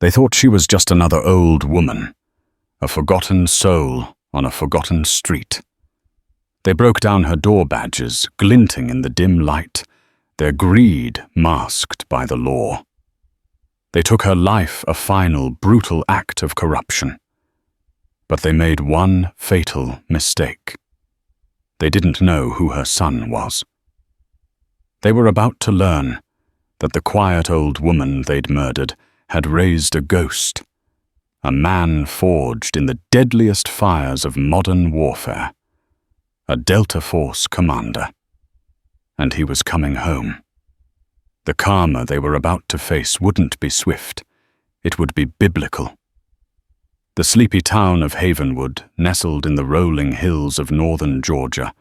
They thought she was just another old woman, a forgotten soul on a forgotten street. They broke down her door badges, glinting in the dim light, their greed masked by the law. They took her life, a final, brutal act of corruption. But they made one fatal mistake. They didn't know who her son was. They were about to learn that the quiet old woman they'd murdered had raised a ghost, a man forged in the deadliest fires of modern warfare, a Delta Force commander. And he was coming home. The karma they were about to face wouldn't be swift. It would be biblical. The sleepy town of Havenwood, nestled in the rolling hills of northern Georgia,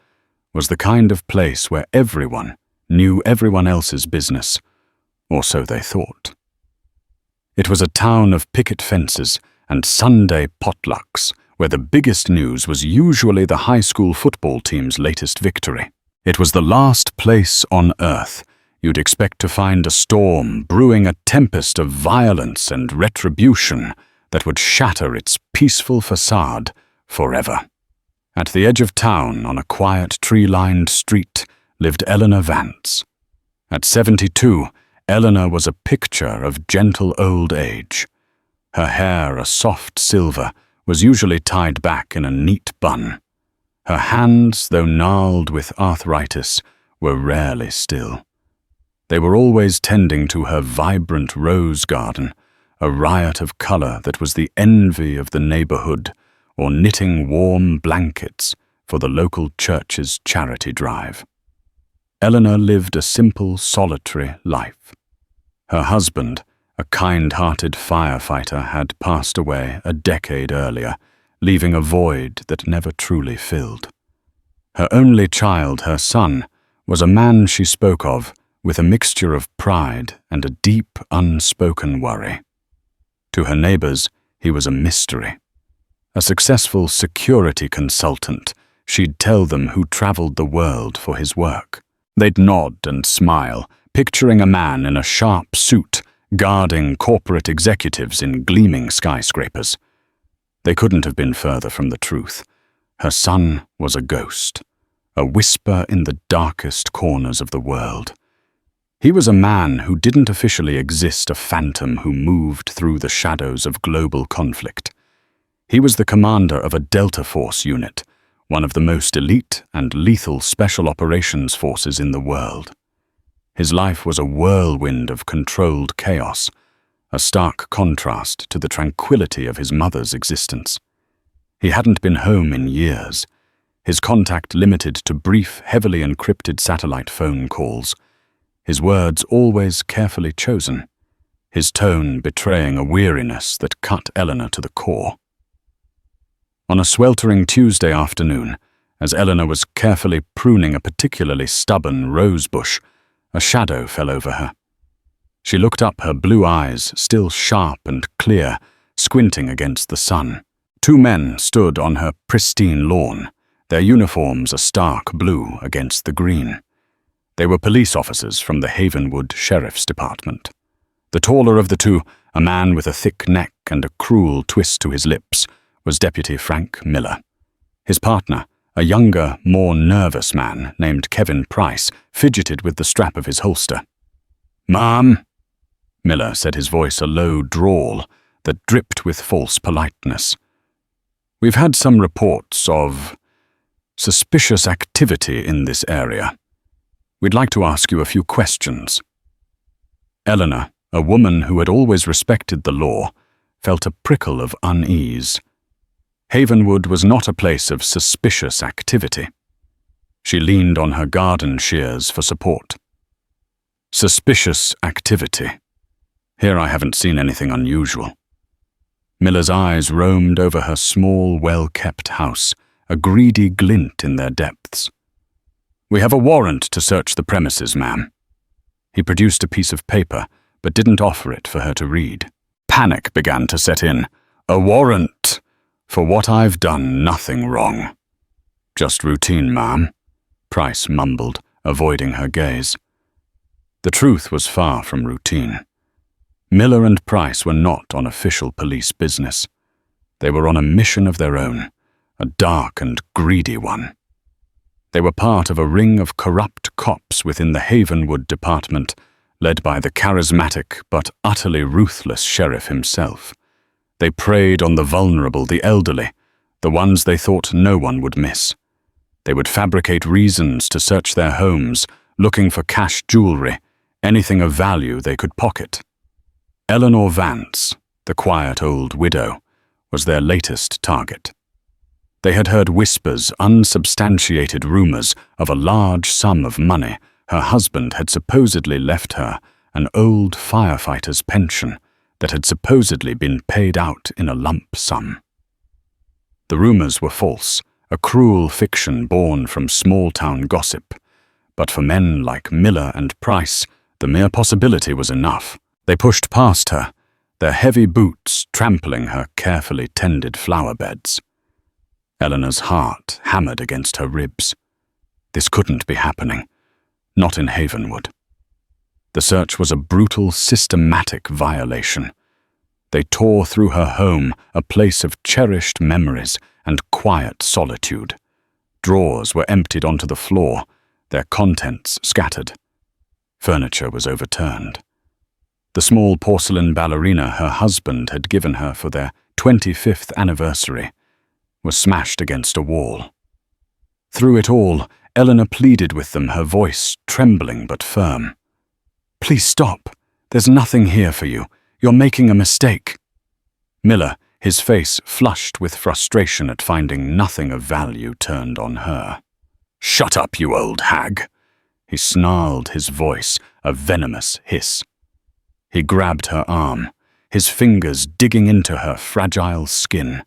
was the kind of place where everyone knew everyone else's business, or so they thought. It was a town of picket fences and Sunday potlucks, where the biggest news was usually the high school football team's latest victory. It was the last place on earth you'd expect to find a storm brewing, a tempest of violence and retribution that would shatter its peaceful facade forever. At the edge of town, on a quiet tree-lined street, lived Eleanor Vance. At 72, Eleanor was a picture of gentle old age. Her hair, a soft silver, was usually tied back in a neat bun. Her hands, though gnarled with arthritis, were rarely still. They were always tending to her vibrant rose garden, a riot of color that was the envy of the neighborhood, or knitting warm blankets for the local church's charity drive. Eleanor lived a simple, solitary life. Her husband, a kind-hearted firefighter, had passed away a decade earlier, leaving a void that never truly filled. Her only child, her son, was a man she spoke of with a mixture of pride and a deep, unspoken worry. To her neighbors, he was a mystery. A successful security consultant, she'd tell them who traveled the world for his work. They'd nod and smile, picturing a man in a sharp suit, guarding corporate executives in gleaming skyscrapers. They couldn't have been further from the truth. Her son was a ghost, a whisper in the darkest corners of the world. He was a man who didn't officially exist, a phantom who moved through the shadows of global conflict. He was the commander of a Delta Force unit, one of the most elite and lethal special operations forces in the world. His life was a whirlwind of controlled chaos, a stark contrast to the tranquility of his mother's existence. He hadn't been home in years, his contact limited to brief, heavily encrypted satellite phone calls, his words always carefully chosen, his tone betraying a weariness that cut Eleanor to the core. On a sweltering Tuesday afternoon, as Eleanor was carefully pruning a particularly stubborn rose bush, a shadow fell over her. She looked up, her blue eyes still sharp and clear, squinting against the sun. Two men stood on her pristine lawn, their uniforms a stark blue against the green. They were police officers from the Havenwood Sheriff's Department. The taller of the two, a man with a thick neck and a cruel twist to his lips, was Deputy Frank Miller. His partner, a younger, more nervous man named Kevin Price, fidgeted with the strap of his holster. "Ma'am," Miller said, his voice a low drawl that dripped with false politeness. "We've had some reports of suspicious activity in this area. We'd like to ask you a few questions." Eleanor, a woman who had always respected the law, felt a prickle of unease. Havenwood was not a place of suspicious activity. She leaned on her garden shears for support. "Suspicious activity. Here I haven't seen anything unusual." Miller's eyes roamed over her small, well-kept house, a greedy glint in their depths. "We have a warrant to search the premises, ma'am." He produced a piece of paper, but didn't offer it for her to read. Panic began to set in. "A warrant? For what I've done, nothing wrong." "Just routine, ma'am," Price mumbled, avoiding her gaze. The truth was far from routine. Miller and Price were not on official police business. They were on a mission of their own, a dark and greedy one. They were part of a ring of corrupt cops within the Havenwood department, led by the charismatic but utterly ruthless sheriff himself. They preyed on the vulnerable, the elderly, the ones they thought no one would miss. They would fabricate reasons to search their homes, looking for cash jewelry, anything of value they could pocket. Eleanor Vance, the quiet old widow, was their latest target. They had heard whispers, unsubstantiated rumors of a large sum of money her husband had supposedly left her, an old firefighter's pension that had supposedly been paid out in a lump sum. The rumors were false, a cruel fiction born from small-town gossip. But for men like Miller and Price, the mere possibility was enough. They pushed past her, their heavy boots trampling her carefully tended flower beds. Eleanor's heart hammered against her ribs. This couldn't be happening, not in Havenwood. The search was a brutal, systematic violation. They tore through her home, a place of cherished memories and quiet solitude. Drawers were emptied onto the floor, their contents scattered. Furniture was overturned. The small porcelain ballerina her husband had given her for their 25th anniversary was smashed against a wall. Through it all, Eleanor pleaded with them, her voice trembling but firm. "Please stop. There's nothing here for you. You're making a mistake." Miller, his face flushed with frustration at finding nothing of value turned on her. "Shut up, you old hag," he snarled, his voice a venomous hiss. He grabbed her arm, his fingers digging into her fragile skin.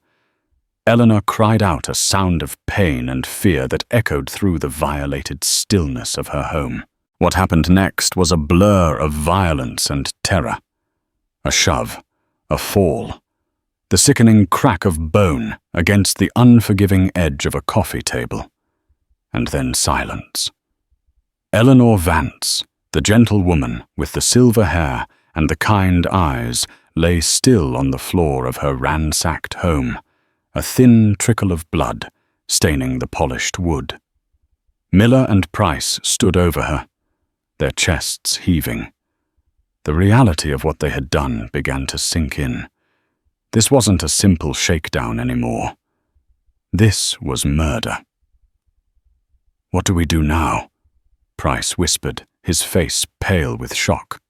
Eleanor cried out, a sound of pain and fear that echoed through the violated stillness of her home. What happened next was a blur of violence and terror. A shove, a fall, the sickening crack of bone against the unforgiving edge of a coffee table. And then silence. Eleanor Vance, the gentle woman with the silver hair and the kind eyes, lay still on the floor of her ransacked home, a thin trickle of blood staining the polished wood. Miller and Price stood over her, their chests heaving. The reality of what they had done began to sink in. This wasn't a simple shakedown anymore. This was murder. "What do we do now?" Price whispered, his face pale with shock.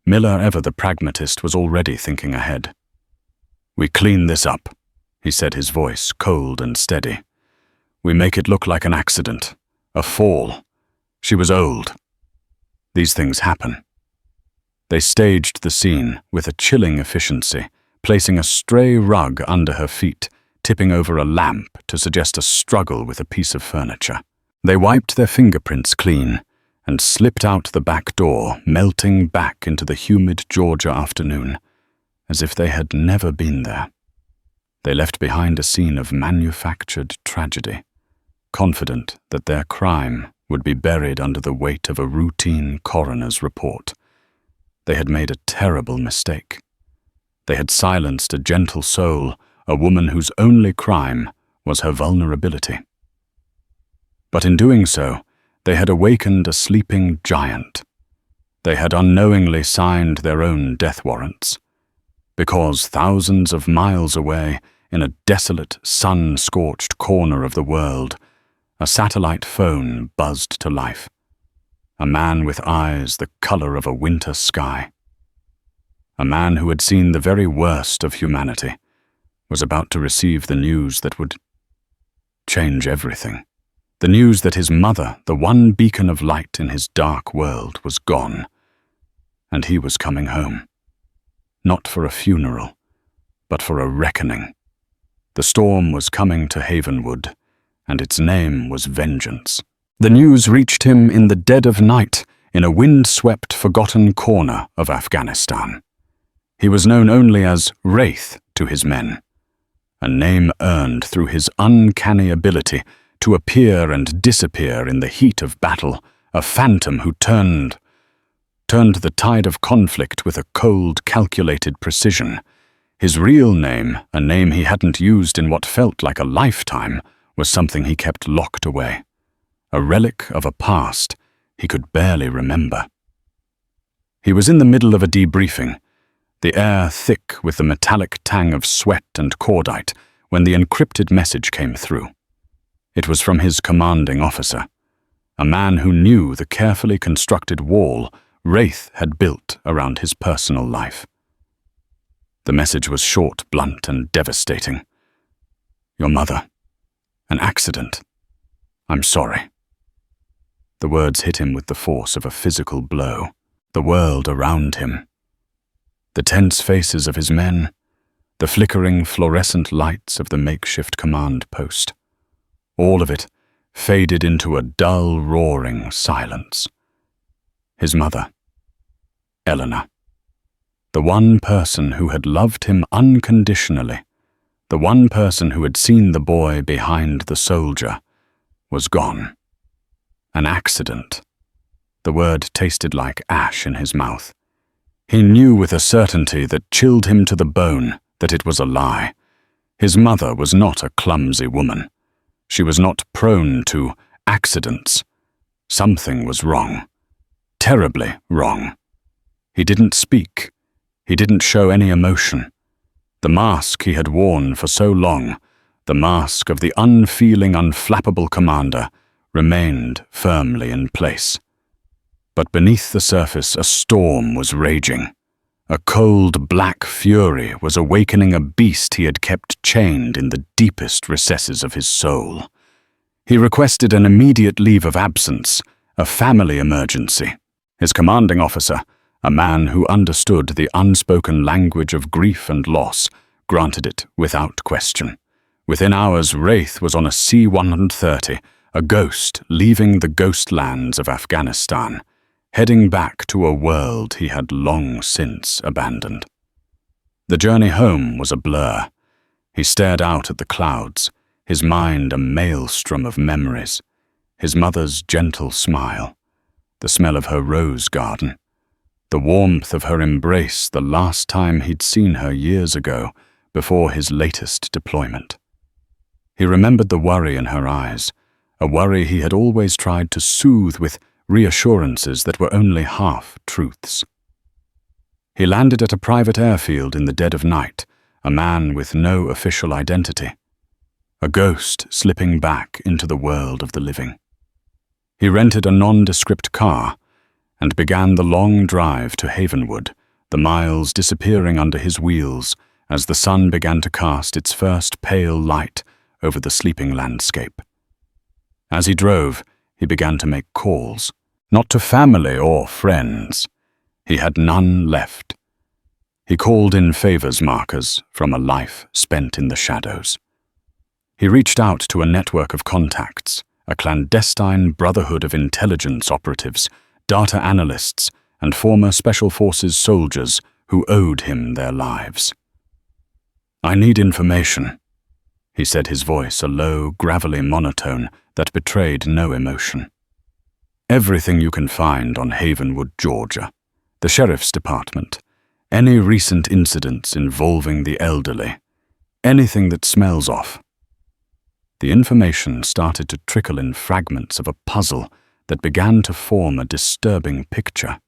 Miller, ever the pragmatist, was already thinking ahead. "We clean this up," he said, his voice cold and steady. "We make it look like an accident, a fall. She was old. These things happen." They staged the scene with a chilling efficiency, placing a stray rug under her feet, tipping over a lamp to suggest a struggle with a piece of furniture. They wiped their fingerprints clean and slipped out the back door, melting back into the humid Georgia afternoon, as if they had never been there. They left behind a scene of manufactured tragedy, confident that their crime would be buried under the weight of a routine coroner's report. They had made a terrible mistake. They had silenced a gentle soul, a woman whose only crime was her vulnerability. But in doing so, they had awakened a sleeping giant. They had unknowingly signed their own death warrants. Because thousands of miles away, in a desolate, sun-scorched corner of the world, a satellite phone buzzed to life. A man with eyes the color of a winter sky. A man who had seen the very worst of humanity was about to receive the news that would change everything. The news that his mother, the one beacon of light in his dark world, was gone, and he was coming home. Not for a funeral, but for a reckoning. The storm was coming to Havenwood, and its name was vengeance. The news reached him in the dead of night, in a wind-swept, forgotten corner of Afghanistan. He was known only as Wraith to his men, a name earned through his uncanny ability to appear and disappear in the heat of battle, a phantom who turned turned the tide of conflict with a cold, calculated precision. His real name, a name he hadn't used in what felt like a lifetime, was something he kept locked away. A relic of a past he could barely remember. He was in the middle of a debriefing, the air thick with the metallic tang of sweat and cordite, when the encrypted message came through. It was from his commanding officer, a man who knew the carefully constructed wall Wraith had built around his personal life. The message was short, blunt, and devastating. "Your mother. An accident. I'm sorry." The words hit him with the force of a physical blow. The world around him. The tense faces of his men. The flickering fluorescent lights of the makeshift command post. All of it faded into a dull, roaring silence. His mother. Eleanor. The one person who had loved him unconditionally, the one person who had seen the boy behind the soldier, was gone. An accident. The word tasted like ash in his mouth. He knew with a certainty that chilled him to the bone that it was a lie. His mother was not a clumsy woman. She was not prone to accidents. Something was wrong. Terribly wrong. He didn't speak. He didn't show any emotion. The mask he had worn for so long, the mask of the unfeeling, unflappable commander, remained firmly in place. But beneath the surface a storm was raging. A cold, black fury was awakening a beast he had kept chained in the deepest recesses of his soul. He requested an immediate leave of absence, a family emergency. His commanding officer, a man who understood the unspoken language of grief and loss, granted it without question. Within hours, Wraith was on a C-130, a ghost leaving the ghost lands of Afghanistan, heading back to a world he had long since abandoned. The journey home was a blur. He stared out at the clouds, his mind a maelstrom of memories. His mother's gentle smile, the smell of her rose garden, the warmth of her embrace the last time he'd seen her years ago, before his latest deployment. He remembered the worry in her eyes, a worry he had always tried to soothe with reassurances that were only half-truths. He landed at a private airfield in the dead of night, a man with no official identity, a ghost slipping back into the world of the living. He rented a nondescript car and began the long drive to Havenwood, the miles disappearing under his wheels as the sun began to cast its first pale light over the sleeping landscape. As he drove, he began to make calls, not to family or friends. He had none left. He called in favors markers from a life spent in the shadows. He reached out to a network of contacts, a clandestine brotherhood of intelligence operatives, data analysts, and former Special Forces soldiers who owed him their lives. "I need information," he said, his voice a low, gravelly monotone that betrayed no emotion. "Everything you can find on Havenwood, Georgia, the sheriff's department, any recent incidents involving the elderly, anything that smells off." The information started to trickle in fragments of a puzzle that began to form a disturbing picture.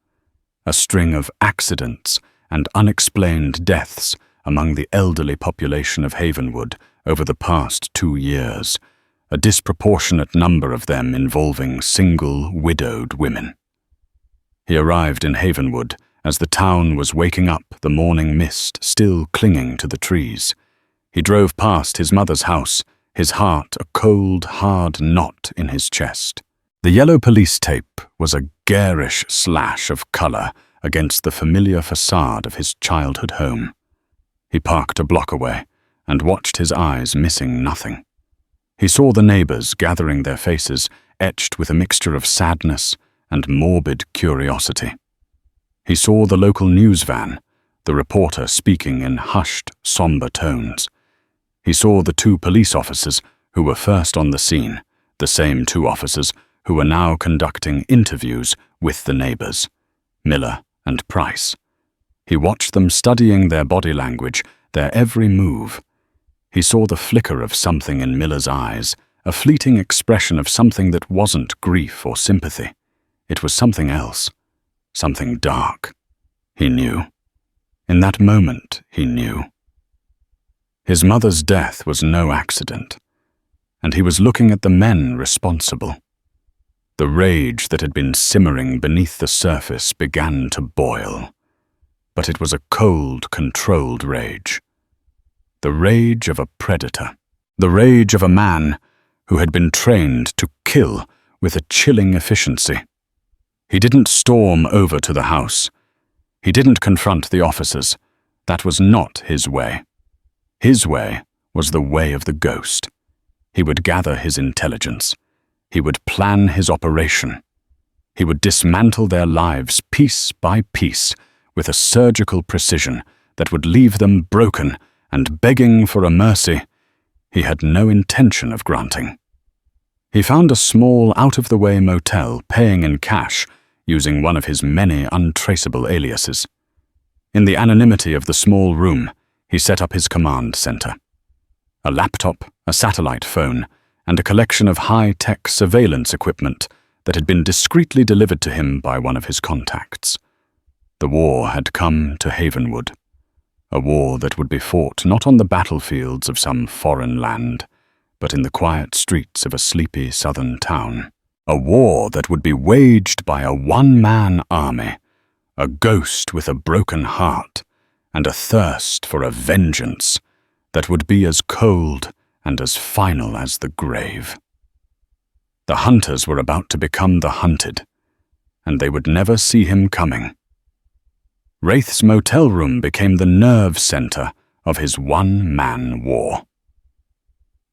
A string of accidents and unexplained deaths among the elderly population of Havenwood over the past 2 years, a disproportionate number of them involving single, widowed women. He arrived in Havenwood as the town was waking up, the morning mist still clinging to the trees. He drove past his mother's house, his heart a cold, hard knot in his chest. The yellow police tape was a garish slash of color against the familiar facade of his childhood home. He parked a block away and watched his eyes missing nothing. He saw the neighbors gathering their faces etched with a mixture of sadness and morbid curiosity. He saw the local news van, the reporter speaking in hushed, somber tones. He saw the 2 police officers who were first on the scene, the same 2 officers who were now conducting interviews with the neighbors. Miller and Price. He watched them studying their body language, their every move. He saw the flicker of something in Miller's eyes, a fleeting expression of something that wasn't grief or sympathy. It was something else, something dark. He knew. In that moment, he knew. His mother's death was no accident, and he was looking at the men responsible. The rage that had been simmering beneath the surface began to boil, but it was a cold, controlled rage. The rage of a predator. The rage of a man who had been trained to kill with a chilling efficiency. He didn't storm over to the house. He didn't confront the officers. That was not his way. His way was the way of the ghost. He would gather his intelligence. He would plan his operation. He would dismantle their lives piece by piece with a surgical precision that would leave them broken and begging for a mercy he had no intention of granting. He found a small, out-of-the-way motel paying in cash using one of his many untraceable aliases. In the anonymity of the small room, he set up his command center. A laptop, a satellite phone, and a collection of high-tech surveillance equipment that had been discreetly delivered to him by one of his contacts. The war had come to Havenwood. A war that would be fought not on the battlefields of some foreign land, but in the quiet streets of a sleepy southern town. A war that would be waged by a one-man army, a ghost with a broken heart, and a thirst for a vengeance that would be as cold and as final as the grave. The hunters were about to become the hunted, and they would never see him coming. Wraith's motel room became the nerve center of his one-man war.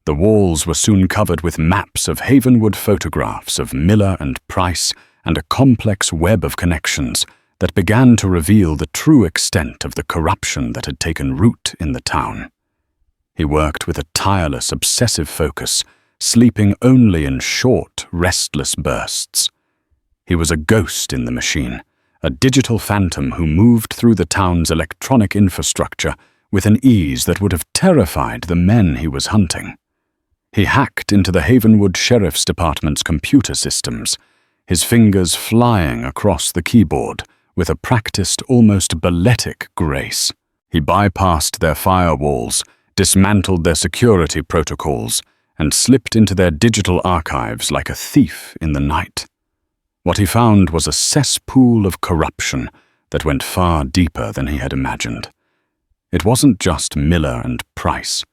The walls were soon covered with maps of Havenwood photographs of Miller and Price and a complex web of connections that began to reveal the true extent of the corruption that had taken root in the town. He worked with a tireless, obsessive focus, sleeping only in short, restless bursts. He was a ghost in the machine, a digital phantom who moved through the town's electronic infrastructure with an ease that would have terrified the men he was hunting. He hacked into the Havenwood Sheriff's Department's computer systems, his fingers flying across the keyboard with a practiced, almost balletic grace. He bypassed their firewalls, dismantled their security protocols, and slipped into their digital archives like a thief in the night. What he found was a cesspool of corruption that went far deeper than he had imagined. It wasn't just Miller and Price.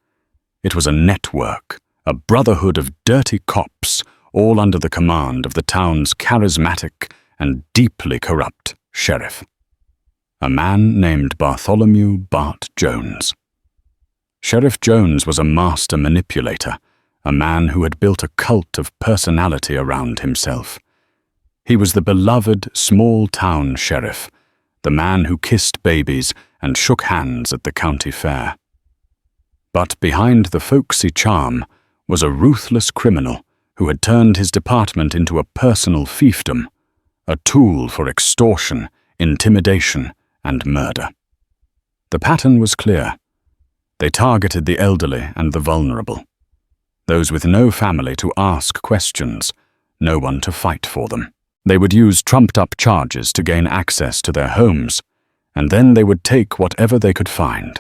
It was a network, a brotherhood of dirty cops, all under the command of the town's charismatic and deeply corrupt sheriff. A man named Bartholomew Bart Jones. Sheriff Jones was a master manipulator, a man who had built a cult of personality around himself. He was the beloved small-town sheriff, the man who kissed babies and shook hands at the county fair. But behind the folksy charm was a ruthless criminal who had turned his department into a personal fiefdom, a tool for extortion, intimidation, and murder. The pattern was clear. They targeted the elderly and the vulnerable, those with no family to ask questions, no one to fight for them. They would use trumped-up charges to gain access to their homes, and then they would take whatever they could find.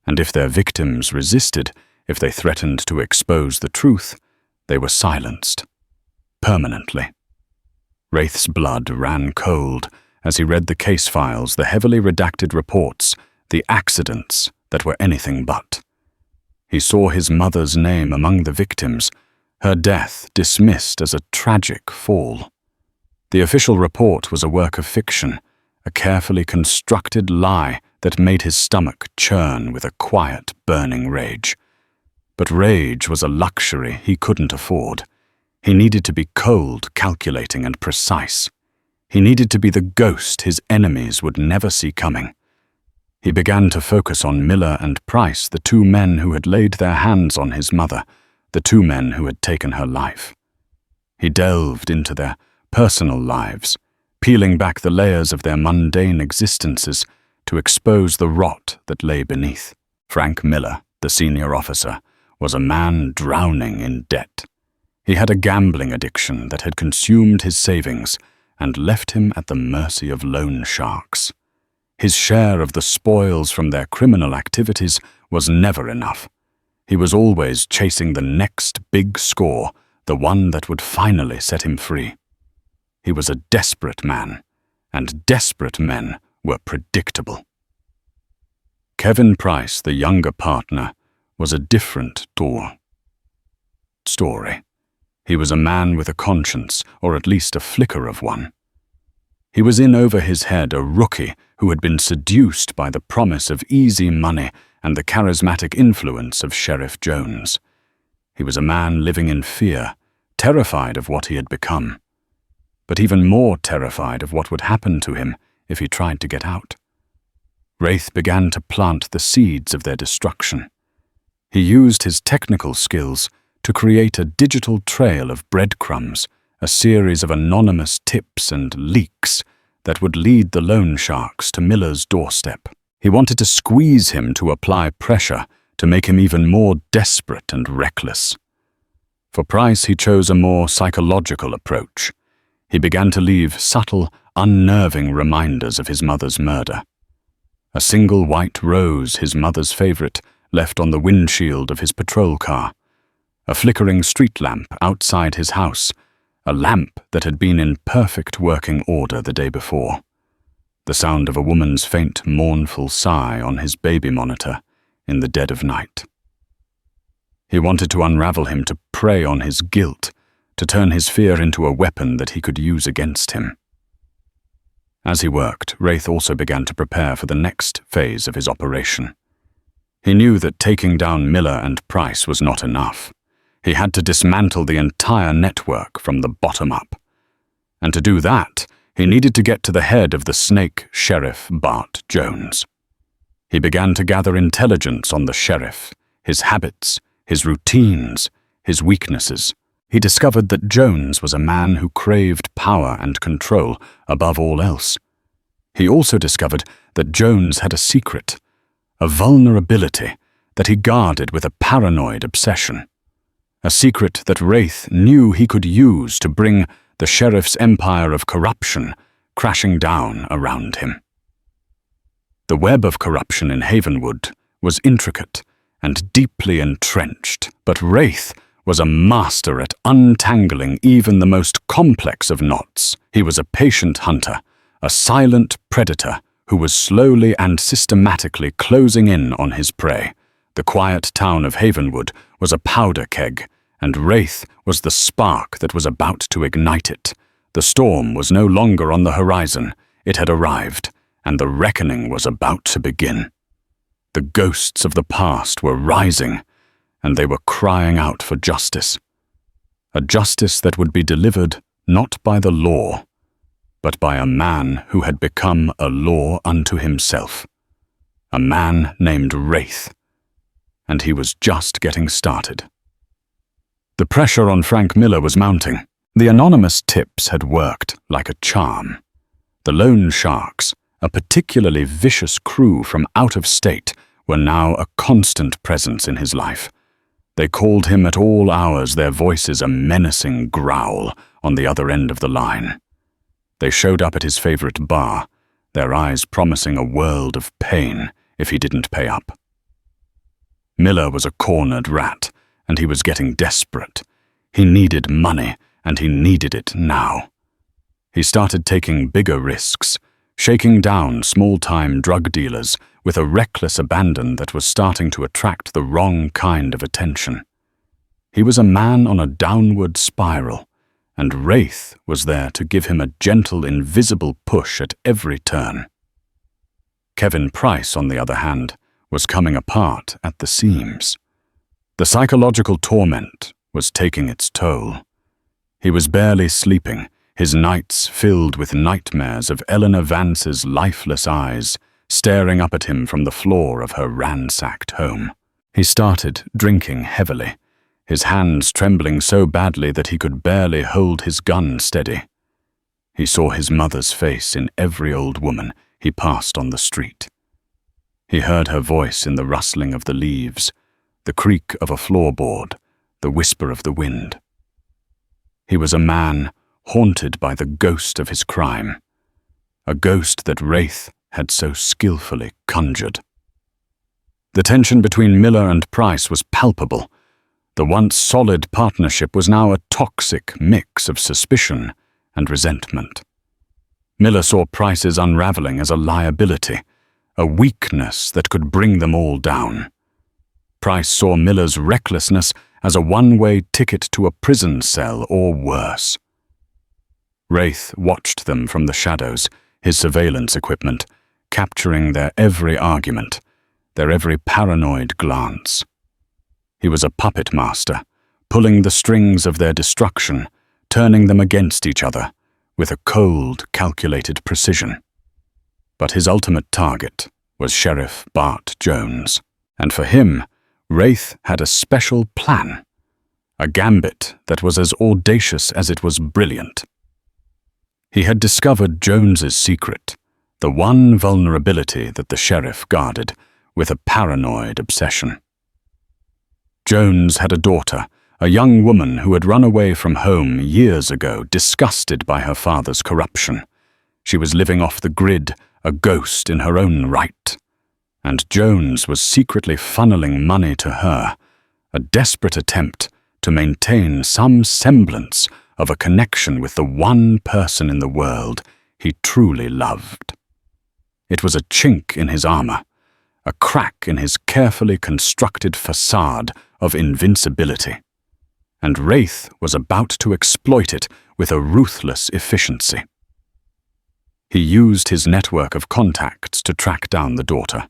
And if their victims resisted, if they threatened to expose the truth, they were silenced. Permanently. Wraith's blood ran cold as he read the case files, the heavily redacted reports, the accidents that were anything but. He saw his mother's name among the victims, her death dismissed as a tragic fall. The official report was a work of fiction, a carefully constructed lie that made his stomach churn with a quiet, burning rage. But rage was a luxury he couldn't afford. He needed to be cold, calculating, and precise. He needed to be the ghost his enemies would never see coming. He began to focus on Miller and Price, the two men who had laid their hands on his mother, the two men who had taken her life. He delved into their personal lives, peeling back the layers of their mundane existences to expose the rot that lay beneath. Frank Miller, the senior officer, was a man drowning in debt. He had a gambling addiction that had consumed his savings and left him at the mercy of loan sharks. His share of the spoils from their criminal activities was never enough. He was always chasing the next big score, the one that would finally set him free. He was a desperate man, and desperate men were predictable. Kevin Price, the younger partner, was a different story. He was a man with a conscience, or at least a flicker of one. He was in over his head a rookie who had been seduced by the promise of easy money and the charismatic influence of Sheriff Jones. He was a man living in fear, terrified of what he had become, but even more terrified of what would happen to him if he tried to get out. Wraith began to plant the seeds of their destruction. He used his technical skills to create a digital trail of breadcrumbs, a series of anonymous tips and leaks that would lead the loan sharks to Miller's doorstep. He wanted to squeeze him to apply pressure to make him even more desperate and reckless. For Price, he chose a more psychological approach. He began to leave subtle, unnerving reminders of his mother's murder. A single white rose, his mother's favorite, left on the windshield of his patrol car. A flickering street lamp outside his house, a lamp that had been in perfect working order the day before. The sound of a woman's faint, mournful sigh on his baby monitor in the dead of night. He wanted to unravel him, to prey on his guilt, to turn his fear into a weapon that he could use against him. As he worked, Wraith also began to prepare for the next phase of his operation. He knew that taking down Miller and Price was not enough. He had to dismantle the entire network from the bottom up. And to do that, he needed to get to the head of the snake Sheriff Bart Jones. He began to gather intelligence on the sheriff, his habits, his routines, his weaknesses. He discovered that Jones was a man who craved power and control above all else. He also discovered that Jones had a secret, a vulnerability that he guarded with a paranoid obsession. A secret that Wraith knew he could use to bring the sheriff's empire of corruption crashing down around him. The web of corruption in Havenwood was intricate and deeply entrenched, but Wraith was a master at untangling even the most complex of knots. He was a patient hunter, a silent predator who was slowly and systematically closing in on his prey. The quiet town of Havenwood was a powder keg, and Wraith was the spark that was about to ignite it. The storm was no longer on the horizon. It had arrived, and the reckoning was about to begin. The ghosts of the past were rising, and they were crying out for justice. A justice that would be delivered not by the law, but by a man who had become a law unto himself. A man named Wraith, and he was just getting started. The pressure on Frank Miller was mounting. The anonymous tips had worked like a charm. The loan sharks, a particularly vicious crew from out of state, were now a constant presence in his life. They called him at all hours, their voices a menacing growl on the other end of the line. They showed up at his favorite bar, their eyes promising a world of pain if he didn't pay up. Miller was a cornered rat, and he was getting desperate. He needed money, and he needed it now. He started taking bigger risks, shaking down small-time drug dealers with a reckless abandon that was starting to attract the wrong kind of attention. He was a man on a downward spiral, and Wraith was there to give him a gentle, invisible push at every turn. Kevin Price, on the other hand, was coming apart at the seams. The psychological torment was taking its toll. He was barely sleeping, his nights filled with nightmares of Eleanor Vance's lifeless eyes staring up at him from the floor of her ransacked home. He started drinking heavily, his hands trembling so badly that he could barely hold his gun steady. He saw his mother's face in every old woman he passed on the street. He heard her voice in the rustling of the leaves, the creak of a floorboard, the whisper of the wind. He was a man haunted by the ghost of his crime, a ghost that Wraith had so skillfully conjured. The tension between Miller and Price was palpable. The once solid partnership was now a toxic mix of suspicion and resentment. Miller saw Price's unraveling as a liability, a weakness that could bring them all down. Price saw Miller's recklessness as a one-way ticket to a prison cell or worse. Wraith watched them from the shadows, his surveillance equipment, capturing their every argument, their every paranoid glance. He was a puppet master, pulling the strings of their destruction, turning them against each other, with a cold, calculated precision. But his ultimate target was Sheriff Bart Jones, and for him, Wraith had a special plan, a gambit that was as audacious as it was brilliant. He had discovered Jones's secret, the one vulnerability that the sheriff guarded with a paranoid obsession. Jones had a daughter, a young woman who had run away from home years ago, disgusted by her father's corruption. She was living off the grid, a ghost in her own right. And Jones was secretly funneling money to her, a desperate attempt to maintain some semblance of a connection with the one person in the world he truly loved. It was a chink in his armor, a crack in his carefully constructed facade of invincibility. And Wraith was about to exploit it with a ruthless efficiency. He used his network of contacts to track down the daughter,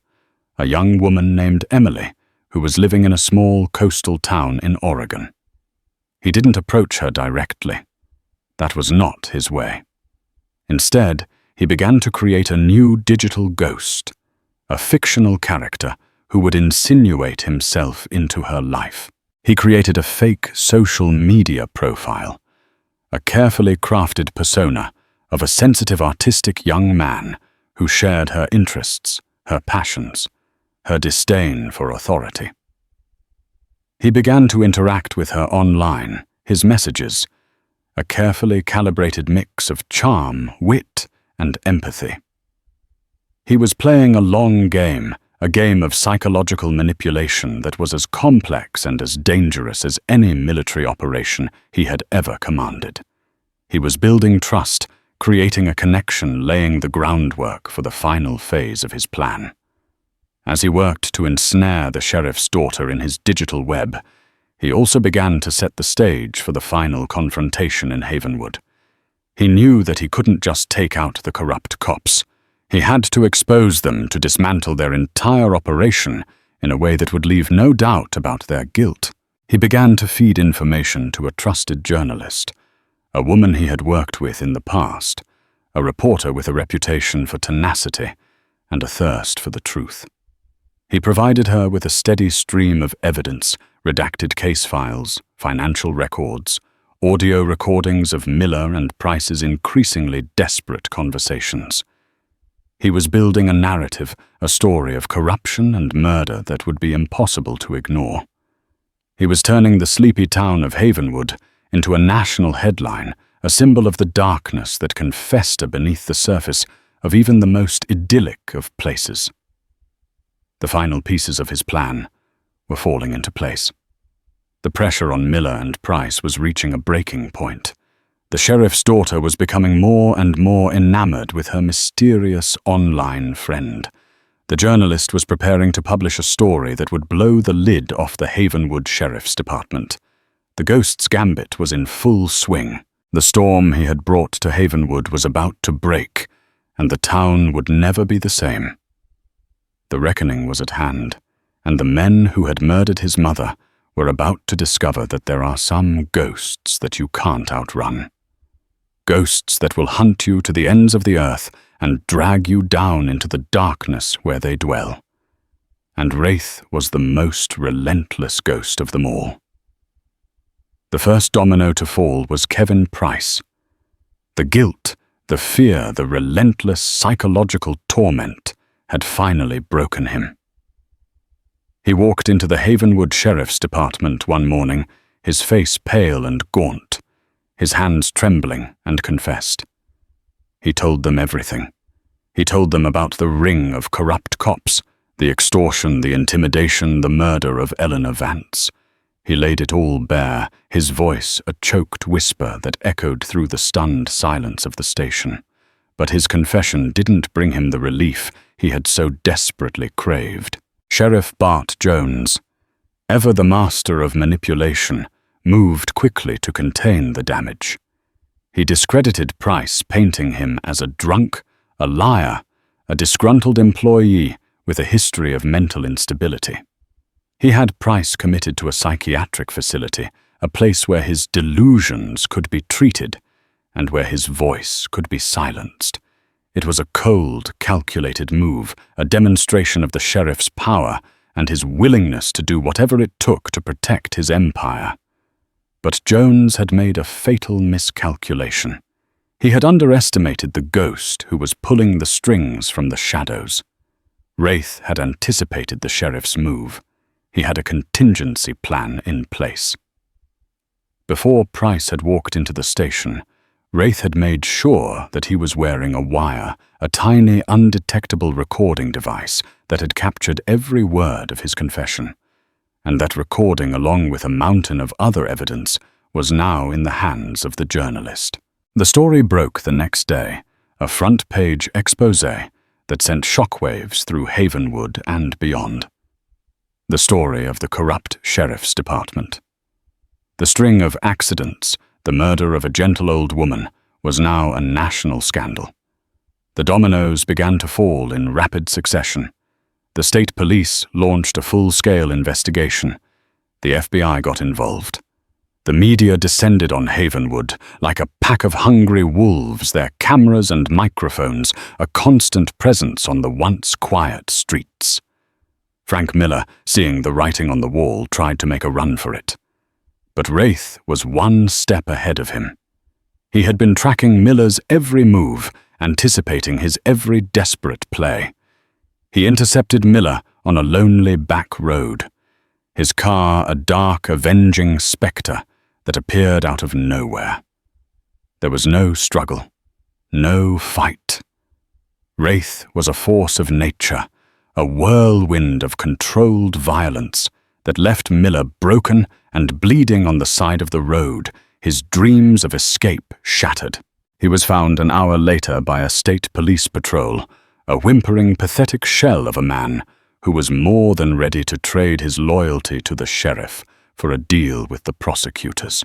a young woman named Emily, who was living in a small coastal town in Oregon. He didn't approach her directly. That was not his way. Instead, he began to create a new digital ghost, a fictional character who would insinuate himself into her life. He created a fake social media profile, a carefully crafted persona of a sensitive artistic young man who shared her interests, her passions, her disdain for authority. He began to interact with her online, his messages, a carefully calibrated mix of charm, wit, and empathy. He was playing a long game, a game of psychological manipulation that was as complex and as dangerous as any military operation he had ever commanded. He was building trust, creating a connection, laying the groundwork for the final phase of his plan. As he worked to ensnare the sheriff's daughter in his digital web, he also began to set the stage for the final confrontation in Havenwood. He knew that he couldn't just take out the corrupt cops. He had to expose them to dismantle their entire operation in a way that would leave no doubt about their guilt. He began to feed information to a trusted journalist, a woman he had worked with in the past, a reporter with a reputation for tenacity and a thirst for the truth. He provided her with a steady stream of evidence, redacted case files, financial records, audio recordings of Miller and Price's increasingly desperate conversations. He was building a narrative, a story of corruption and murder that would be impossible to ignore. He was turning the sleepy town of Havenwood into a national headline, a symbol of the darkness that can fester beneath the surface of even the most idyllic of places. The final pieces of his plan were falling into place. The pressure on Miller and Price was reaching a breaking point. The sheriff's daughter was becoming more and more enamored with her mysterious online friend. The journalist was preparing to publish a story that would blow the lid off the Havenwood Sheriff's Department. The ghost's gambit was in full swing. The storm he had brought to Havenwood was about to break, and the town would never be the same. The reckoning was at hand, and the men who had murdered his mother were about to discover that there are some ghosts that you can't outrun. Ghosts that will hunt you to the ends of the earth and drag you down into the darkness where they dwell. And Wraith was the most relentless ghost of them all. The first domino to fall was Kevin Price. The guilt, The fear, the relentless psychological torment, had finally broken him. He walked into the Havenwood Sheriff's Department one morning, his face pale and gaunt, his hands trembling, and confessed. He told them everything. He told them about the ring of corrupt cops, the extortion, the intimidation, the murder of Eleanor Vance. He laid it all bare, his voice a choked whisper that echoed through the stunned silence of the station. But his confession didn't bring him the relief he had so desperately craved. Sheriff Bart Jones, ever the master of manipulation, moved quickly to contain the damage. He discredited Price, painting him as a drunk, a liar, a disgruntled employee with a history of mental instability. He had Price committed to a psychiatric facility, a place where his delusions could be treated and where his voice could be silenced. It was a cold, calculated move, a demonstration of the sheriff's power and his willingness to do whatever it took to protect his empire. But Jones had made a fatal miscalculation. He had underestimated the ghost who was pulling the strings from the shadows. Wraith had anticipated the sheriff's move. He had a contingency plan in place. Before Price had walked into the station, Wraith had made sure that he was wearing a wire, a tiny, undetectable recording device that had captured every word of his confession. And that recording, along with a mountain of other evidence, was now in the hands of the journalist. The story broke the next day, a front-page exposé that sent shockwaves through Havenwood and beyond. The story of the corrupt sheriff's department. The string of accidents, the murder of a gentle old woman, was now a national scandal. The dominoes began to fall in rapid succession. The state police launched a full-scale investigation. The FBI got involved. The media descended on Havenwood like a pack of hungry wolves, their cameras and microphones a constant presence on the once quiet streets. Frank Miller, seeing the writing on the wall, tried to make a run for it. But Wraith was one step ahead of him. He had been tracking Miller's every move, anticipating his every desperate play. He intercepted Miller on a lonely back road, his car a dark, avenging spectre that appeared out of nowhere. There was no struggle, no fight. Wraith was a force of nature, a whirlwind of controlled violence that left Miller broken and bleeding on the side of the road, his dreams of escape shattered. He was found an hour later by a state police patrol, a whimpering, pathetic shell of a man who was more than ready to trade his loyalty to the sheriff for a deal with the prosecutors.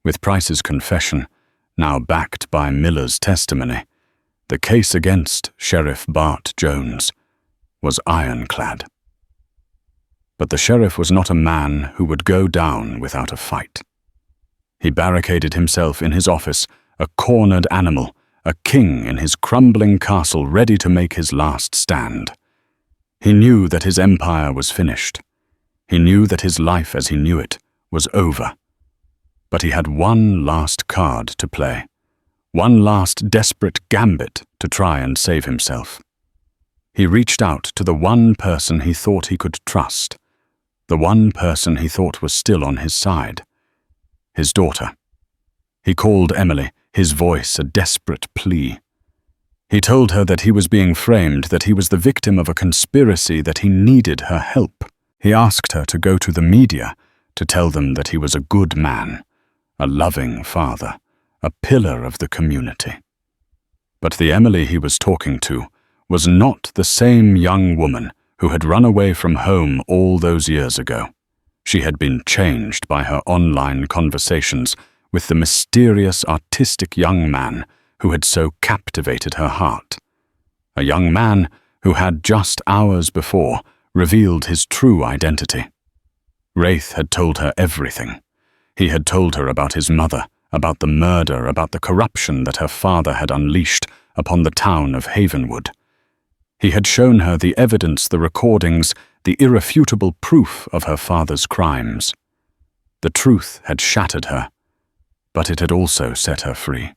With Price's confession, now backed by Miller's testimony, the case against Sheriff Bart Jones was ironclad. But the sheriff was not a man who would go down without a fight. He barricaded himself in his office, a cornered animal, a king in his crumbling castle ready to make his last stand. He knew that his empire was finished. He knew that his life as he knew it was over. But he had one last card to play, one last desperate gambit to try and save himself. He reached out to the one person he thought he could trust, the one person he thought was still on his side, his daughter. He called Emily, his voice a desperate plea. He told her that he was being framed, that he was the victim of a conspiracy, that he needed her help. He asked her to go to the media to tell them that he was a good man, a loving father, a pillar of the community. But the Emily he was talking to was not the same young woman who had run away from home all those years ago. She had been changed by her online conversations with the mysterious, artistic young man who had so captivated her heart. A young man who had just hours before revealed his true identity. Wraith had told her everything. He had told her about his mother, about the murder, about the corruption that her father had unleashed upon the town of Havenwood. He had shown her the evidence, the recordings, the irrefutable proof of her father's crimes. The truth had shattered her, but it had also set her free.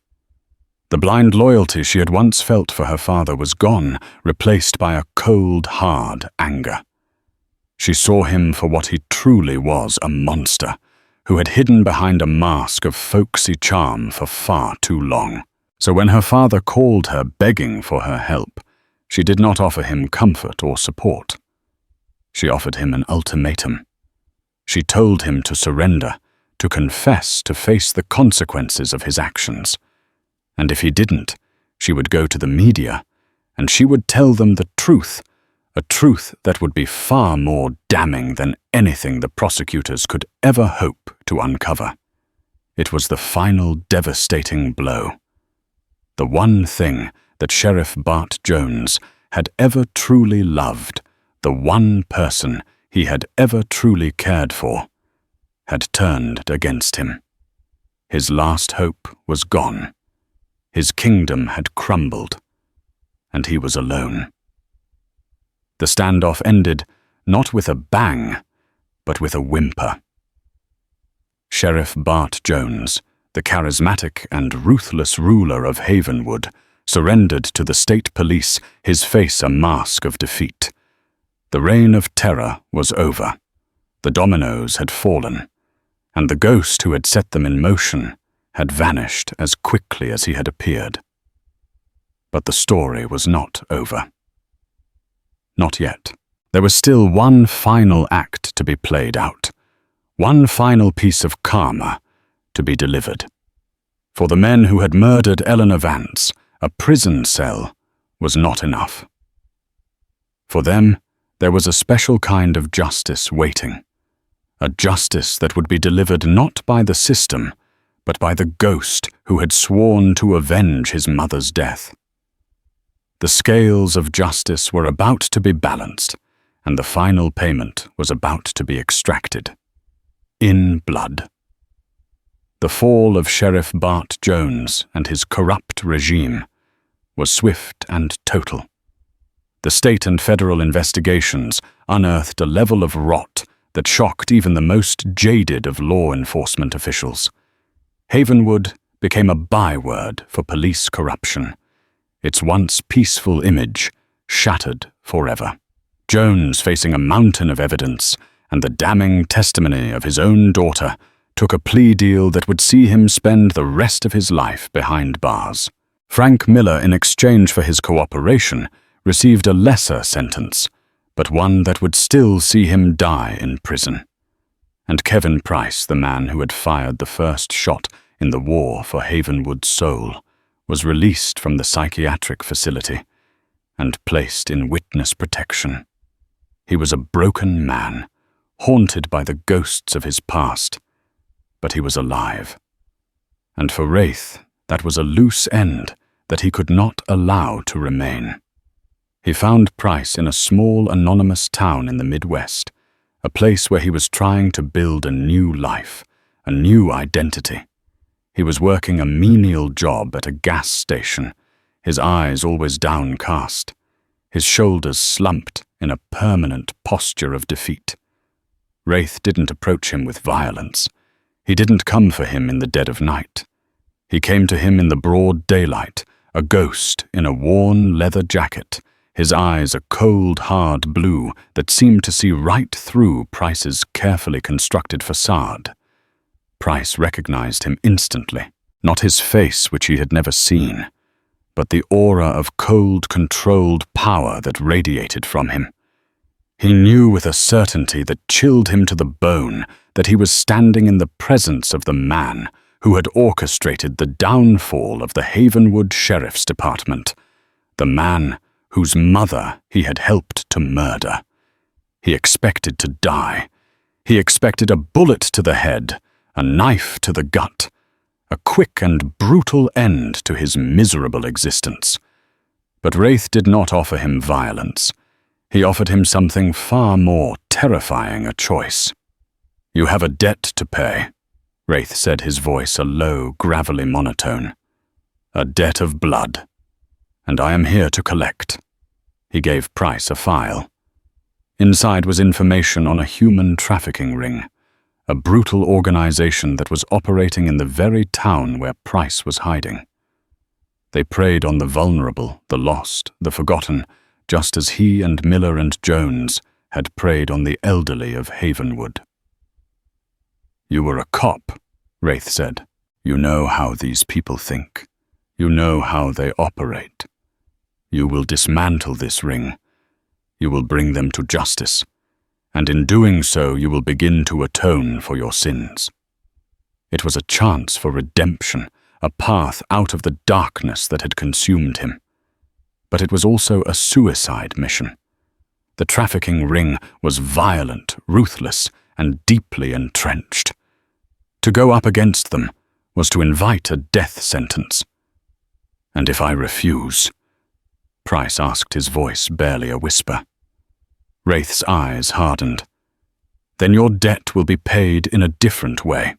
The blind loyalty she had once felt for her father was gone, replaced by a cold, hard anger. She saw him for what he truly was, a monster, who had hidden behind a mask of folksy charm for far too long. So when her father called her begging for her help, she did not offer him comfort or support. She offered him an ultimatum. She told him to surrender, to confess, to face the consequences of his actions. And if he didn't, she would go to the media, and she would tell them the truth, a truth that would be far more damning than anything the prosecutors could ever hope to uncover. It was the final devastating blow. The one thing that Sheriff Bart Jones had ever truly loved, the one person he had ever truly cared for, had turned against him. His last hope was gone. His kingdom had crumbled, and he was alone. The standoff ended not with a bang, but with a whimper. Sheriff Bart Jones, the charismatic and ruthless ruler of Havenwood, surrendered to the state police, his face a mask of defeat. The reign of terror was over. The dominoes had fallen, and the ghost who had set them in motion had vanished as quickly as he had appeared. But the story was not over. Not yet. There was still one final act to be played out, one final piece of karma to be delivered. For the men who had murdered Eleanor Vance, a prison cell was not enough. For them, there was a special kind of justice waiting, a justice that would be delivered not by the system, but by the ghost who had sworn to avenge his mother's death. The scales of justice were about to be balanced, and the final payment was about to be extracted. In blood. The fall of Sheriff Bart Jones and his corrupt regime was swift and total. The state and federal investigations unearthed a level of rot that shocked even the most jaded of law enforcement officials. Havenwood became a byword for police corruption, its once peaceful image shattered forever. Jones, facing a mountain of evidence and the damning testimony of his own daughter, took a plea deal that would see him spend the rest of his life behind bars. Frank Miller, in exchange for his cooperation, received a lesser sentence, but one that would still see him die in prison. And Kevin Price, the man who had fired the first shot in the war for Havenwood's soul, was released from the psychiatric facility and placed in witness protection. He was a broken man, haunted by the ghosts of his past, but he was alive. And for Wraith, that was a loose end that he could not allow to remain. He found Price in a small, anonymous town in the Midwest, a place where he was trying to build a new life, a new identity. He was working a menial job at a gas station, his eyes always downcast, his shoulders slumped in a permanent posture of defeat. Wraith didn't approach him with violence. He didn't come for him in the dead of night. He came to him in the broad daylight, a ghost in a worn leather jacket, his eyes a cold, hard blue that seemed to see right through Price's carefully constructed facade. Price recognized him instantly, not his face, which he had never seen, but the aura of cold, controlled power that radiated from him. He knew with a certainty that chilled him to the bone that he was standing in the presence of the man who had orchestrated the downfall of the Havenwood Sheriff's Department, the man whose mother he had helped to murder. He expected to die. He expected a bullet to the head, a knife to the gut, a quick and brutal end to his miserable existence. But Wraith did not offer him violence. He offered him something far more terrifying a choice. "You have a debt to pay," Wraith said, his voice a low, gravelly monotone. "A debt of blood. And I am here to collect." He gave Price a file. Inside was information on a human trafficking ring, a brutal organization that was operating in the very town where Price was hiding. They preyed on the vulnerable, the lost, the forgotten, just as he and Miller and Jones had preyed on the elderly of Havenwood. "You were a cop," Wraith said. "You know how these people think. You know how they operate. You will dismantle this ring. You will bring them to justice, and in doing so you will begin to atone for your sins." It was a chance for redemption, a path out of the darkness that had consumed him. But it was also a suicide mission. The trafficking ring was violent, ruthless, and deeply entrenched. To go up against them was to invite a death sentence. "And if I refuse?" Price asked, his voice barely a whisper. Wraith's eyes hardened. "Then your debt will be paid in a different way.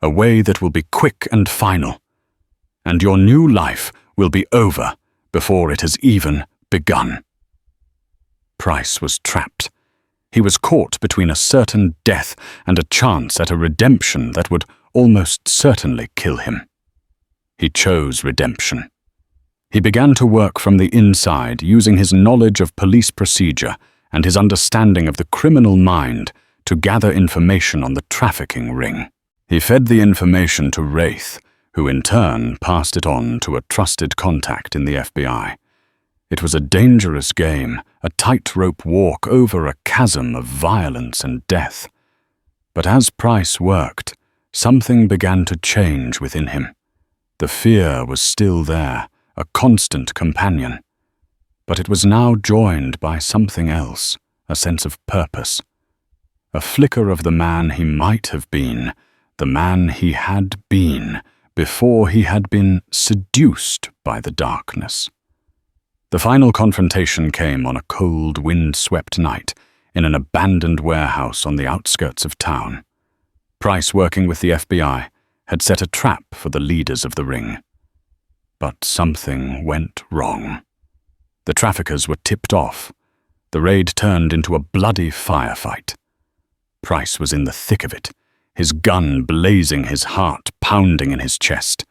A way that will be quick and final. And your new life will be over before it has even begun." Price was trapped. He was caught between a certain death and a chance at a redemption that would almost certainly kill him. He chose redemption. He began to work from the inside, using his knowledge of police procedure and his understanding of the criminal mind to gather information on the trafficking ring. He fed the information to Wraith, who in turn passed it on to a trusted contact in the FBI. It was a dangerous game, a tightrope walk over a chasm of violence and death. But as Price worked, something began to change within him. The fear was still there, a constant companion. But it was now joined by something else, a sense of purpose. A flicker of the man he might have been, the man he had been, before he had been seduced by the darkness. The final confrontation came on a cold, wind-swept night in an abandoned warehouse on the outskirts of town. Price, working with the FBI, had set a trap for the leaders of the ring. But something went wrong. The traffickers were tipped off. The raid turned into a bloody firefight. Price was in the thick of it, his gun blazing, his heart pounding in his chest.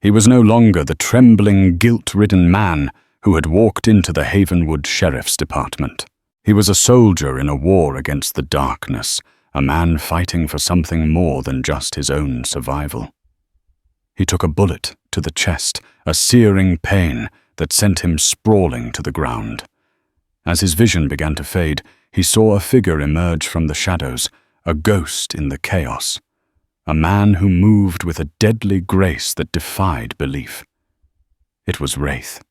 He was no longer the trembling, guilt-ridden man who had walked into the Havenwood Sheriff's Department. He was a soldier in a war against the darkness, a man fighting for something more than just his own survival. He took a bullet to the chest, a searing pain that sent him sprawling to the ground. As his vision began to fade, he saw a figure emerge from the shadows, a ghost in the chaos, a man who moved with a deadly grace that defied belief. It was Wraith.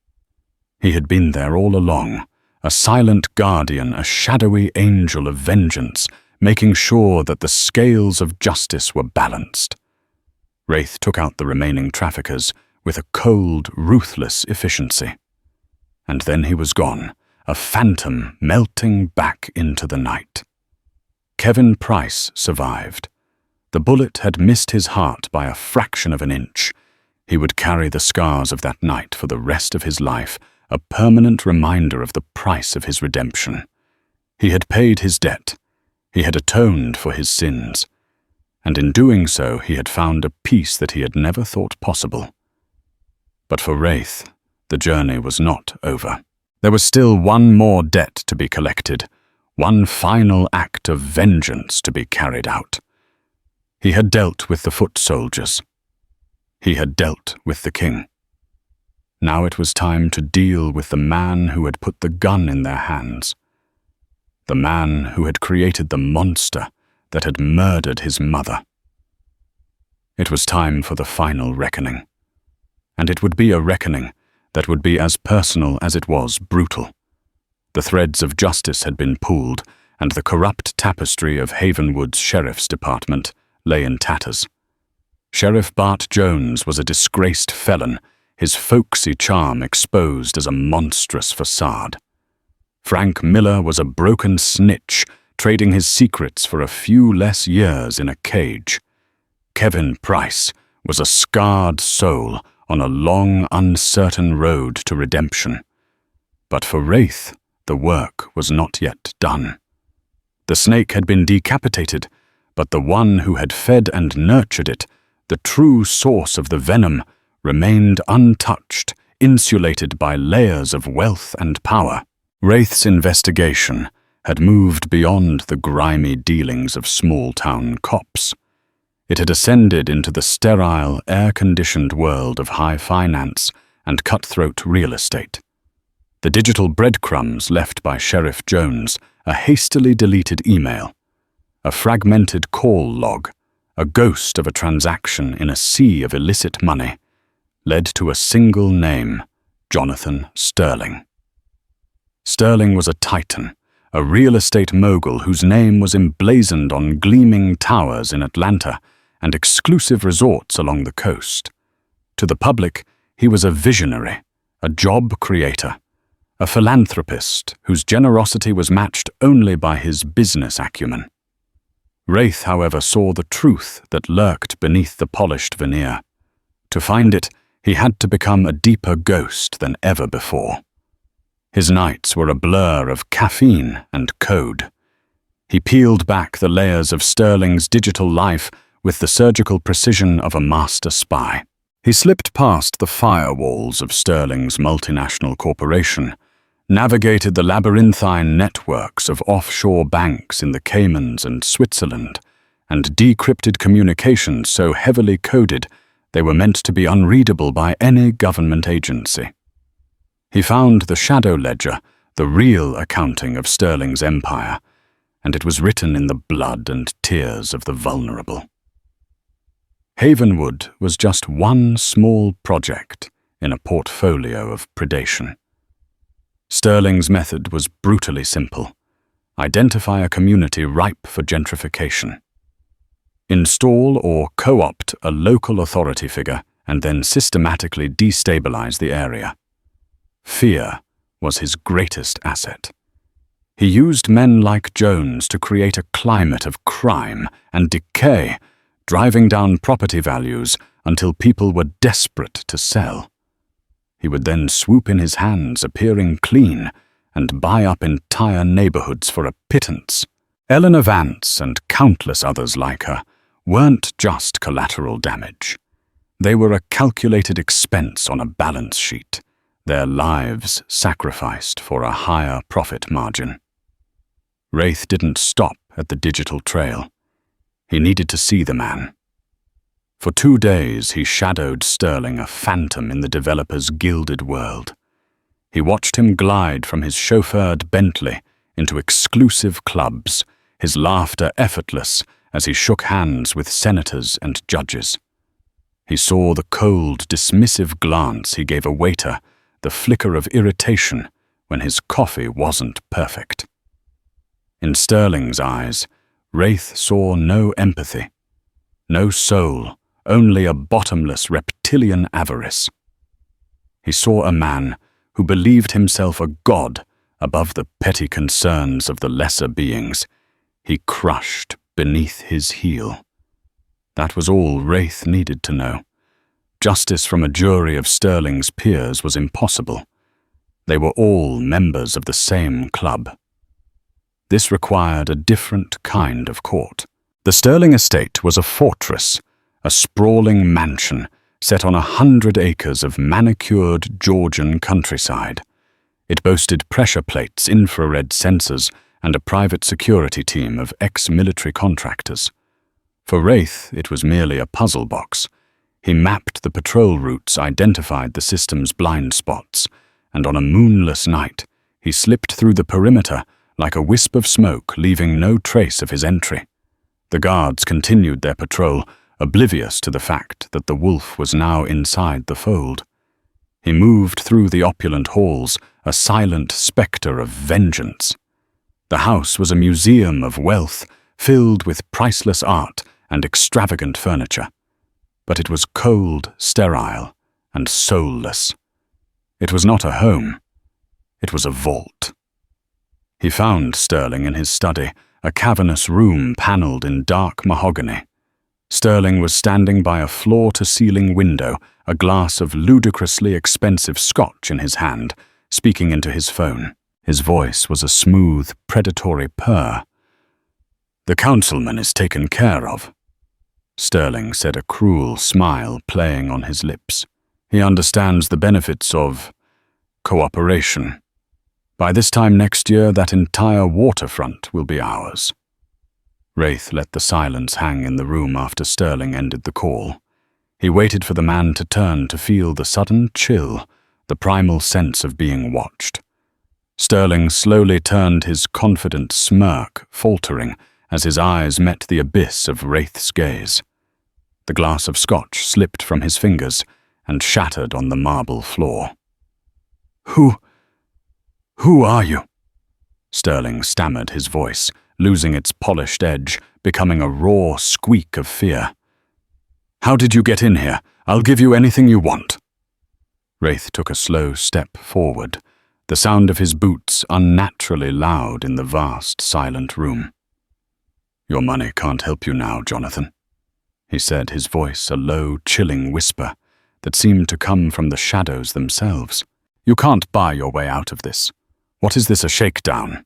He had been there all along, a silent guardian, a shadowy angel of vengeance, making sure that the scales of justice were balanced. Wraith took out the remaining traffickers with a cold, ruthless efficiency. And then he was gone, a phantom melting back into the night. Kevin Price survived. The bullet had missed his heart by a fraction of an inch. He would carry the scars of that night for the rest of his life, a permanent reminder of the price of his redemption. He had paid his debt. He had atoned for his sins. And in doing so, he had found a peace that he had never thought possible. But for Wraith, the journey was not over. There was still one more debt to be collected, one final act of vengeance to be carried out. He had dealt with the foot soldiers. He had dealt with the king. Now it was time to deal with the man who had put the gun in their hands. The man who had created the monster that had murdered his mother. It was time for the final reckoning. And it would be a reckoning that would be as personal as it was brutal. The threads of justice had been pulled, and the corrupt tapestry of Havenwood's Sheriff's Department lay in tatters. Sheriff Bart Jones was a disgraced felon, his folksy charm exposed as a monstrous facade. Frank Miller was a broken snitch, trading his secrets for a few less years in a cage. Kevin Price was a scarred soul on a long, uncertain road to redemption. But for Wraith, the work was not yet done. The snake had been decapitated, but the one who had fed and nurtured it, the true source of the venom, remained untouched, insulated by layers of wealth and power. Wraith's investigation had moved beyond the grimy dealings of small-town cops. It had ascended into the sterile, air-conditioned world of high finance and cutthroat real estate. The digital breadcrumbs left by Sheriff Jones, a hastily deleted email, a fragmented call log, a ghost of a transaction in a sea of illicit money, led to a single name, Jonathan Sterling. Sterling was a titan, a real estate mogul whose name was emblazoned on gleaming towers in Atlanta and exclusive resorts along the coast. To the public, he was a visionary, a job creator, a philanthropist whose generosity was matched only by his business acumen. Wraith, however, saw the truth that lurked beneath the polished veneer. To find it, he had to become a deeper ghost than ever before. His nights were a blur of caffeine and code. He peeled back the layers of Sterling's digital life with the surgical precision of a master spy. He slipped past the firewalls of Sterling's multinational corporation, navigated the labyrinthine networks of offshore banks in the Caymans and Switzerland, and decrypted communications so heavily coded they were meant to be unreadable by any government agency. He found the shadow ledger, the real accounting of Sterling's empire, and it was written in the blood and tears of the vulnerable. Havenwood was just one small project in a portfolio of predation. Sterling's method was brutally simple. Identify a community ripe for gentrification. Install or co-opt a local authority figure and then systematically destabilize the area. Fear was his greatest asset. He used men like Jones to create a climate of crime and decay, driving down property values until people were desperate to sell. He would then swoop in his hands, appearing clean, and buy up entire neighborhoods for a pittance. Eleanor Vance and countless others like her weren't just collateral damage. They were a calculated expense on a balance sheet, their lives sacrificed for a higher profit margin. Wraith didn't stop at the digital trail. He needed to see the man. For 2 days he shadowed Sterling, a phantom in the developer's gilded world. He watched him glide from his chauffeured Bentley into exclusive clubs, his laughter effortless as he shook hands with senators and judges. He saw the cold, dismissive glance he gave a waiter, the flicker of irritation when his coffee wasn't perfect. In Sterling's eyes, Wraith saw no empathy, no soul, only a bottomless reptilian avarice. He saw a man who believed himself a god above the petty concerns of the lesser beings he crushed beneath his heel. That was all Wraith needed to know. Justice from a jury of Sterling's peers was impossible. They were all members of the same club. This required a different kind of court. The Sterling estate was a fortress, a sprawling mansion set on 100 acres of manicured Georgian countryside. It boasted pressure plates, infrared sensors, and a private security team of ex-military contractors. For Wraith, it was merely a puzzle box. He mapped the patrol routes, identified the system's blind spots, and on a moonless night, he slipped through the perimeter like a wisp of smoke, leaving no trace of his entry. The guards continued their patrol, oblivious to the fact that the wolf was now inside the fold. He moved through the opulent halls, a silent spectre of vengeance. The house was a museum of wealth, filled with priceless art and extravagant furniture. But it was cold, sterile, and soulless. It was not a home. It was a vault. He found Sterling in his study, a cavernous room paneled in dark mahogany. Sterling was standing by a floor-to-ceiling window, a glass of ludicrously expensive scotch in his hand, speaking into his phone. His voice was a smooth, predatory purr. "The councilman is taken care of," Sterling said, a cruel smile playing on his lips. He understands the benefits of cooperation. By this time next year, that entire waterfront will be ours. Wraith let the silence hang in the room after Sterling ended the call. He waited for the man to turn to feel the sudden chill, the primal sense of being watched. Sterling slowly turned, his confident smirk faltering as his eyes met the abyss of Wraith's gaze. The glass of scotch slipped from his fingers and shattered on the marble floor. Who are you?" Sterling stammered, his voice losing its polished edge, becoming a raw squeak of fear. "How did you get in here? I'll give you anything you want." Wraith took a slow step forward, the sound of his boots unnaturally loud in the vast, silent room. "Your money can't help you now, Jonathan," he said, his voice a low, chilling whisper that seemed to come from the shadows themselves. "You can't buy your way out of this. What is this, a shakedown?"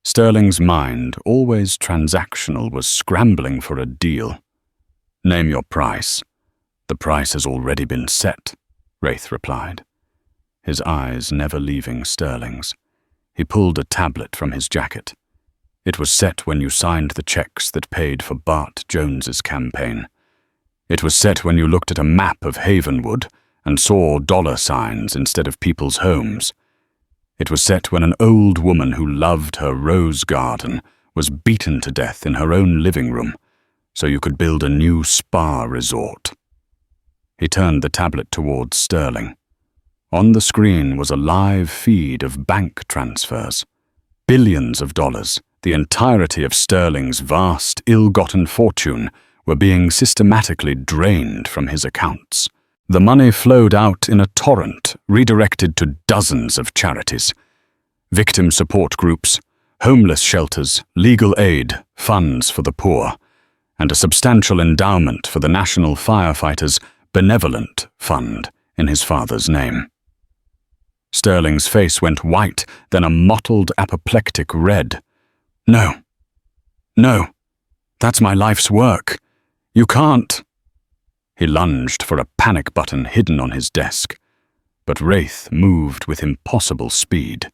Sterling's mind, always transactional, was scrambling for a deal. "Name your price." "The price has already been set," Wraith replied, his eyes never leaving Sterling's. He pulled a tablet from his jacket. "It was set when you signed the checks that paid for Bart Jones's campaign. It was set when you looked at a map of Havenwood and saw dollar signs instead of people's homes. It was set when an old woman who loved her rose garden was beaten to death in her own living room, so you could build a new spa resort." He turned the tablet towards Sterling. On the screen was a live feed of bank transfers. Billions of dollars, the entirety of Sterling's vast, ill-gotten fortune, were being systematically drained from his accounts. The money flowed out in a torrent, redirected to dozens of charities. Victim support groups, homeless shelters, legal aid, funds for the poor, and a substantial endowment for the National Firefighters' Benevolent Fund in his father's name. Sterling's face went white, then a mottled, apoplectic red. No, that's my life's work. You can't." He lunged for a panic button hidden on his desk, but Wraith moved with impossible speed,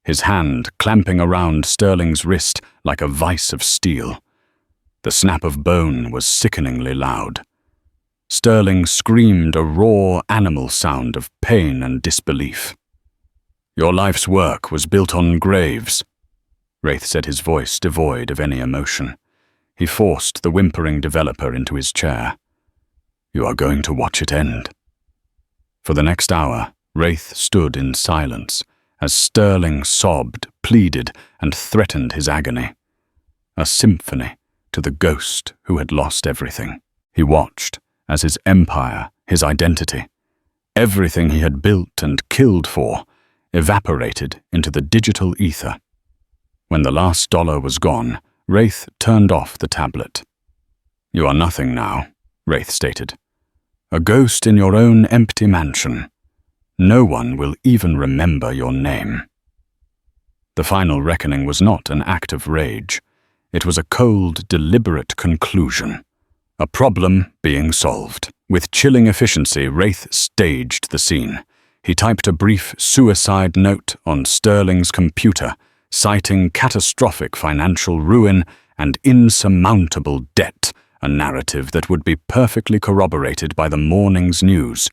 his hand clamping around Sterling's wrist like a vice of steel. The snap of bone was sickeningly loud. Sterling screamed a raw animal sound of pain and disbelief. "Your life's work was built on graves," Wraith said, his voice devoid of any emotion. He forced the whimpering developer into his chair. "You are going to watch it end." For the next hour, Wraith stood in silence as Sterling sobbed, pleaded, and threatened his agony. A symphony to the ghost who had lost everything. He watched as his empire, his identity, everything he had built and killed for, evaporated into the digital ether. When the last dollar was gone, Wraith turned off the tablet. "You are nothing now," Wraith stated. "A ghost in your own empty mansion. No one will even remember your name." The final reckoning was not an act of rage. It was a cold, deliberate conclusion. A problem being solved. With chilling efficiency, Wraith staged the scene. He typed a brief suicide note on Sterling's computer, citing catastrophic financial ruin and insurmountable debt, a narrative that would be perfectly corroborated by the morning's news.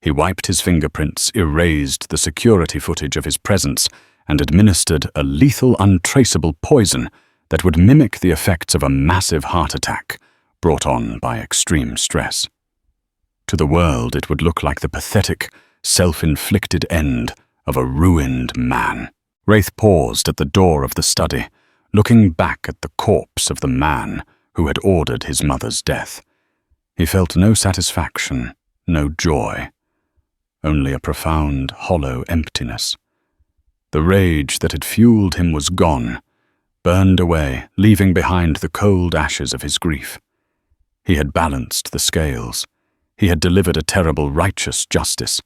He wiped his fingerprints, erased the security footage of his presence, and administered a lethal, untraceable poison that would mimic the effects of a massive heart attack brought on by extreme stress. To the world, it would look like the pathetic, self-inflicted end of a ruined man. Wraith paused at the door of the study, looking back at the corpse of the man who had ordered his mother's death. He felt no satisfaction, no joy, only a profound, hollow emptiness. The rage that had fueled him was gone, burned away, leaving behind the cold ashes of his grief. He had balanced the scales. He had delivered a terrible, righteous justice,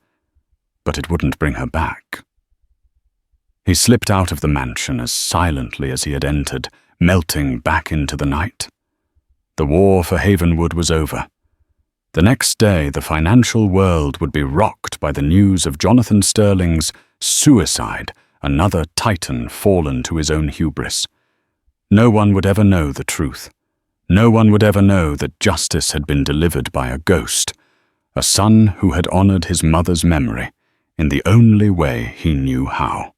but it wouldn't bring her back. He slipped out of the mansion as silently as he had entered, melting back into the night. The war for Havenwood was over. The next day, the financial world would be rocked by the news of Jonathan Sterling's suicide, another titan fallen to his own hubris. No one would ever know the truth. No one would ever know that justice had been delivered by a ghost, a son who had honored his mother's memory in the only way he knew how.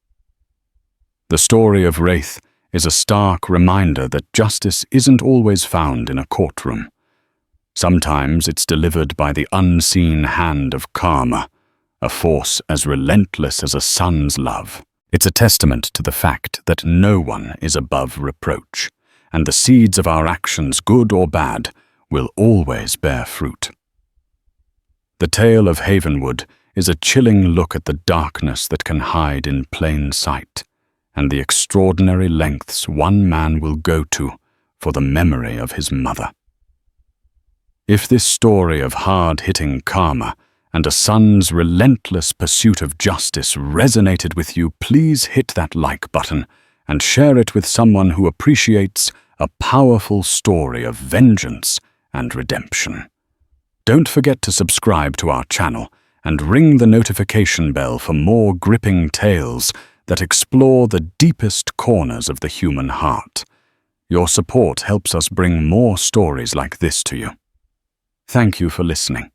The story of Wraith is a stark reminder that justice isn't always found in a courtroom. Sometimes it's delivered by the unseen hand of karma, a force as relentless as a son's love. It's a testament to the fact that no one is above reproach, and the seeds of our actions, good or bad, will always bear fruit. The tale of Havenwood is a chilling look at the darkness that can hide in plain sight, and the extraordinary lengths one man will go to for the memory of his mother. If this story of hard-hitting karma and a son's relentless pursuit of justice resonated with you, please hit that like button and share it with someone who appreciates a powerful story of vengeance and redemption. Don't forget to subscribe to our channel and ring the notification bell for more gripping tales that explore the deepest corners of the human heart. Your support helps us bring more stories like this to you. Thank you for listening.